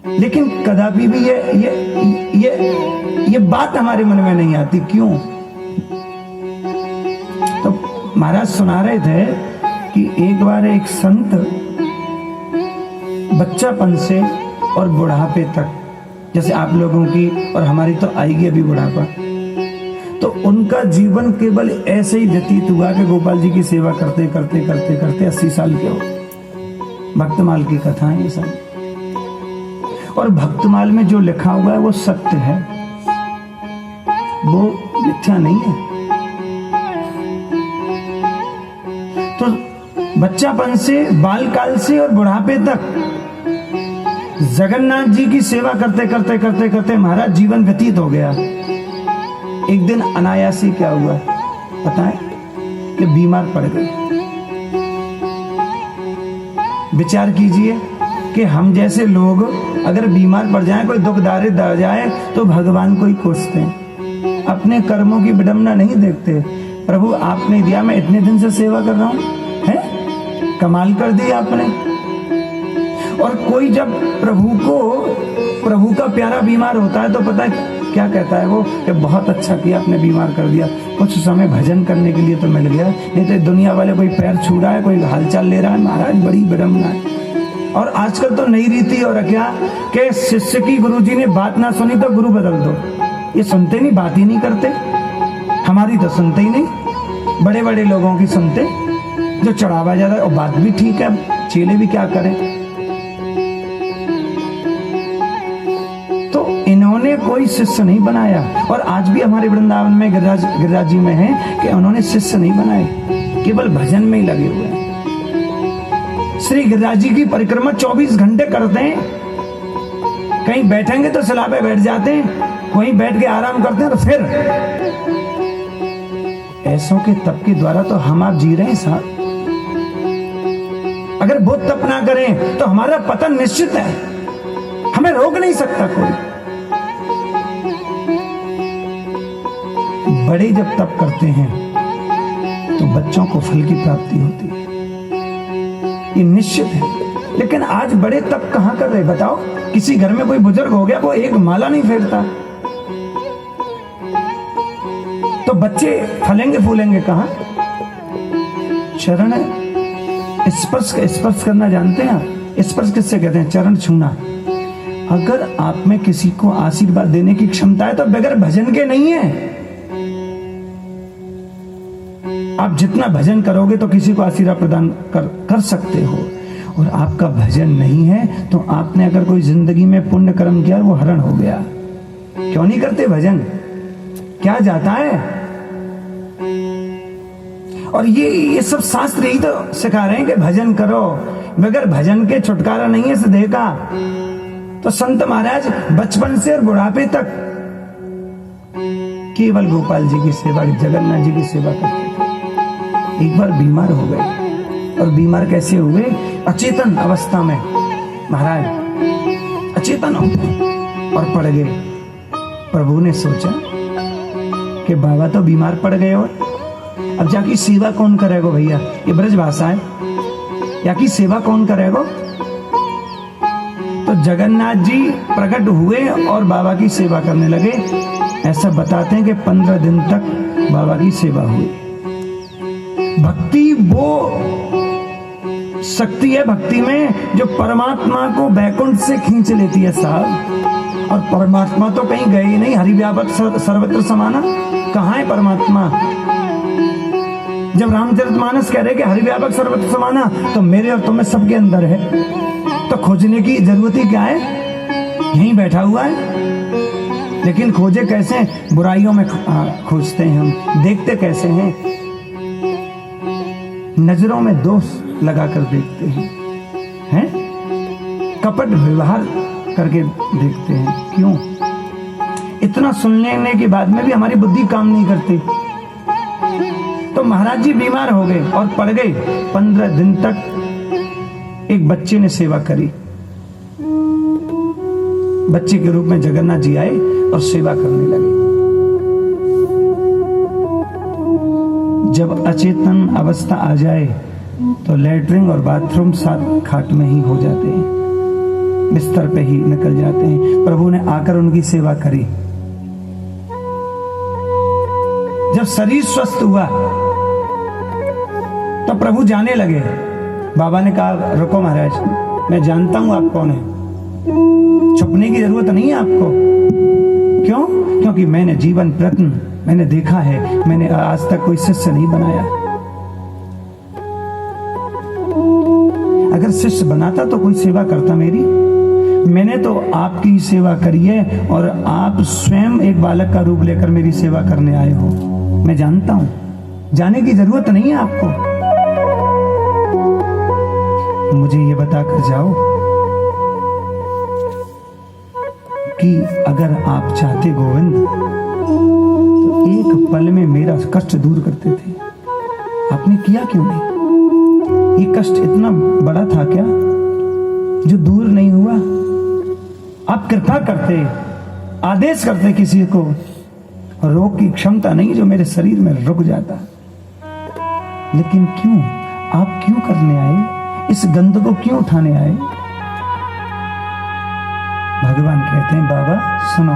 लेकिन कदापि भी ये बात हमारे मन में नहीं आती, क्यों? तो महाराज सुना रहे थे कि एक बार एक संत बच्चापन से और बुढ़ापे तक, जैसे आप लोगों की और हमारी तो आएगी अभी बुढ़ापा, तो उनका जीवन केवल ऐसे ही व्यतीत हुआ कि गोपाल जी की सेवा करते करते करते करते 80 साल के हो। भक्तमाल की कथा है ये सब, और भक्तमाल में जो लिखा हुआ है वो सत्य है, वो मिथ्या नहीं है। तो बच्चापन से, बालकाल से और बुढ़ापे तक जगन्नाथ जी की सेवा करते करते करते करते महाराज जीवन व्यतीत हो गया। एक दिन अनायासी क्या हुआ पता है? कि बीमार पड़ गए। विचार कीजिए कि हम जैसे लोग अगर बीमार पड़ जाएं, कोई दुख दारिद्र आ जाए तो भगवान को ही कोसते हैं, अपने कर्मों की विडंबना नहीं देखते। प्रभु आपने दिया, मैं इतने दिन से सेवा कर रहा हूं, है कमाल कर दी आपने। और कोई जब प्रभु का प्यारा बीमार होता है तो पता है क्या कहता है वो, कि बहुत अच्छा किया आपने बीमार कर दिया, कुछ समय भजन करने के लिए तो मिल गया, नहीं तो दुनिया वाले कोई पैर छू रहा है, कोई हालचाल ले रहा है। महाराज बड़ी विडंबना है। और आजकल तो नई रीति और क्या कि शिष्य की गुरुजी ने बात ना सुनी तो गुरु बदल दो। ये सुनते नहीं, बात ही नहीं करते। हमारी तो सुनते ही नहीं, बड़े बड़े लोगों की सुनते, जो चढ़ावा ज्यादा, और बात भी ठीक है, चेले भी क्या करें। तो इन्होंने कोई शिष्य नहीं बनाया, और आज भी हमारे वृंदावन में गिरिराज जी में है कि उन्होंने शिष्य नहीं बनाए, केवल भजन में ही लगे हुए हैं। श्री गिरिराज जी की परिक्रमा 24 घंटे करते हैं। कहीं बैठेंगे तो सलाह पे बैठ जाते हैं, वहीं बैठ के आराम करते हैं। तो फिर ऐसों के तप के द्वारा तो हम आप जी रहे हैं साहब। अगर वो तप ना करें तो हमारा पतन निश्चित है, हमें रोक नहीं सकता कोई। बड़े जब तप करते हैं तो बच्चों को फल की प्राप्ति होती है, ये निश्चित है। लेकिन आज बड़े तप कहां कर रहे बताओ? किसी घर में कोई बुजुर्ग हो गया, वो एक माला नहीं फेरता, तो बच्चे फलेंगे फूलेंगे कहां? चरण स्पर्श करना जानते हैं आप? स्पर्श किससे कहते हैं? चरण छूना। अगर आप में किसी को आशीर्वाद देने की क्षमता है तो बगैर भजन के नहीं है। आप जितना भजन करोगे तो किसी को आशीर्वाद प्रदान कर सकते हो, और आपका भजन नहीं है तो आपने अगर कोई जिंदगी में पुण्य कर्म किया वो हरण हो गया। क्यों नहीं करते भजन? क्या जाता है? और ये सब शास्त्र ही तो सिखा रहे हैं कि भजन करो, बगैर भजन के छुटकारा नहीं है इस देह का। तो संत महाराज बचपन से और बुढ़ापे तक केवल गोपाल जी की सेवा, जगन्नाथ जी की सेवा करते थे। एक बार बीमार हो गए, और बीमार कैसे हुए? अचेतन अवस्था में महाराज अचेतन हो गए और पड़ गए। प्रभु ने सोचा कि बाबा तो बीमार पड़ गए, और अब जाकी सेवा कौन करेगा भैया? ये ब्रज भाषा है, या की सेवा कौन करेगा? तो जगन्नाथ जी प्रकट हुए और बाबा की सेवा करने लगे। ऐसा बताते हैं कि 15 दिन तक बाबा की सेवा हुई। भक्ति वो शक्ति है भक्ति में जो परमात्मा को बैकुंठ से खींच लेती है साहब। और परमात्मा तो कहीं गए ही नहीं, हरिव्यापक सर्वत्र समाना। कहाँ है परमात्मा? जब रामचरितमानस कह रहे कि हरिव्यापक सर्वत्र समाना, तो मेरे और तुम्हें सबके अंदर है, तो खोजने की जरूरत ही क्या है? यहीं बैठा हुआ है। लेकिन खोजे कैसे? बुराइयों में खोजते हैं हम। देखते कैसे हैं? नजरों में दोष लगाकर देखते हैं, कपट व्यवहार करके देखते हैं। क्यों? इतना सुन लेने के बाद में भी हमारी बुद्धि काम नहीं करती। तो महाराज जी बीमार हो गए और पड़ गए। 15 दिन तक एक बच्चे ने सेवा करी। बच्चे के रूप में जगन्नाथ जी आए और सेवा करने लगे। जब अचेतन अवस्था आ जाए तो लैट्रिन और बाथरूम साथ खाट में ही हो जाते हैं। बिस्तर पे ही निकल जाते हैं। प्रभु ने आकर उनकी सेवा करी। जब शरीर स्वस्थ हुआ तो प्रभु जाने लगे। बाबा ने कहा रुको महाराज, मैं जानता हूं आप कौन है, छुपने की जरूरत नहीं है आपको। क्यों? क्योंकि मैंने जीवन प्रयत्न मैंने देखा है, मैंने आज तक कोई शिष्य नहीं बनाया। अगर शिष्य बनाता तो कोई सेवा करता मेरी। मैंने तो आपकी सेवा करी है और आप स्वयं एक बालक का रूप लेकर मेरी सेवा करने आए हो। मैं जानता हूं, जाने की जरूरत नहीं है आपको। मुझे ये बताकर जाओ कि अगर आप चाहते गोविंद तो एक पल में मेरा कष्ट दूर करते थे, आपने किया क्यों नहीं? ये कष्ट इतना बड़ा था क्या जो दूर नहीं हुआ? आप कृपा करते, आदेश करते किसी को, रोग की क्षमता नहीं जो मेरे शरीर में रुक जाता। लेकिन क्यों? आप क्यों करने आए? इस गंध को क्यों उठाने आए? भगवान कहते हैं बाबा सुनो,